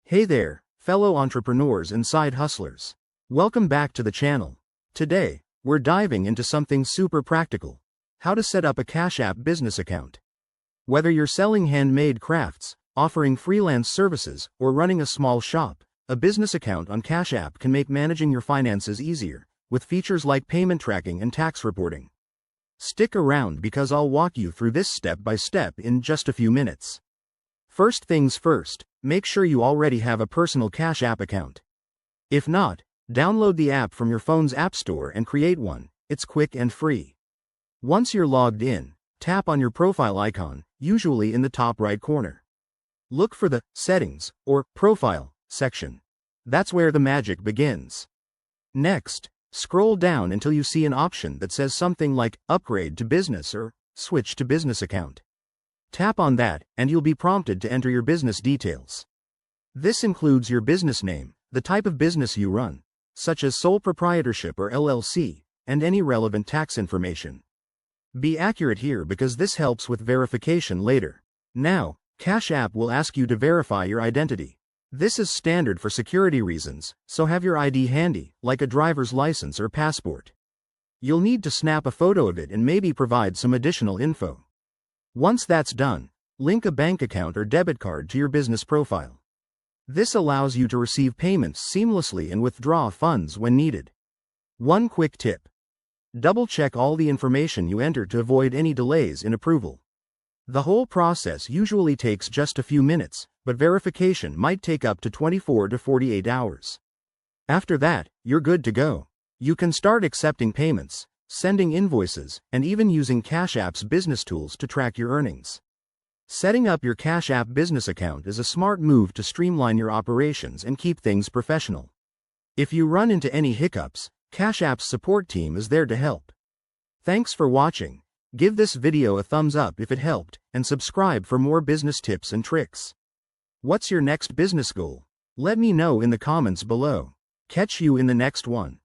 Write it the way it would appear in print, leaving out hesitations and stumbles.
Hey there, fellow entrepreneurs and side hustlers. Welcome back to the channel. Today, we're diving into something super practical: how to set up a Cash App business account. Whether you're selling handmade crafts, offering freelance services, or running a small shop, a business account on Cash App can make managing your finances easier, with features like payment tracking and tax reporting. Stick around because I'll walk you through this step by step in just a few minutes. First things first, make sure you already have a personal Cash App account. If not, download the app from your phone's app store and create one. It's quick and free. Once you're logged in, tap on your profile icon, usually in the top right corner. Look for the Settings or Profile section. That's where the magic begins. Next, scroll down until you see an option that says something like Upgrade to Business or Switch to Business Account. Tap on that, and you'll be prompted to enter your business details. This includes your business name, the type of business you run, such as sole proprietorship or LLC, and any relevant tax information. Be accurate here because this helps with verification later. Now, Cash App will ask you to verify your identity. This is standard for security reasons, so have your ID handy, like a driver's license or passport. You'll need to snap a photo of it and maybe provide some additional info. Once that's done, link a bank account or debit card to your business profile. This allows you to receive payments seamlessly and withdraw funds when needed. One quick tip: double-check all the information you enter to avoid any delays in approval. The whole process usually takes just a few minutes, but verification might take up to 24 to 48 hours. After that, you're good to go. You can start accepting payments, sending invoices, and even using Cash App's business tools to track your earnings. Setting up your Cash App business account is a smart move to streamline your operations and keep things professional. If you run into any hiccups, Cash App's support team is there to help. Thanks for watching. Give this video a thumbs up if it helped, and subscribe for more business tips and tricks. What's your next business goal? Let me know in the comments below. Catch you in the next one.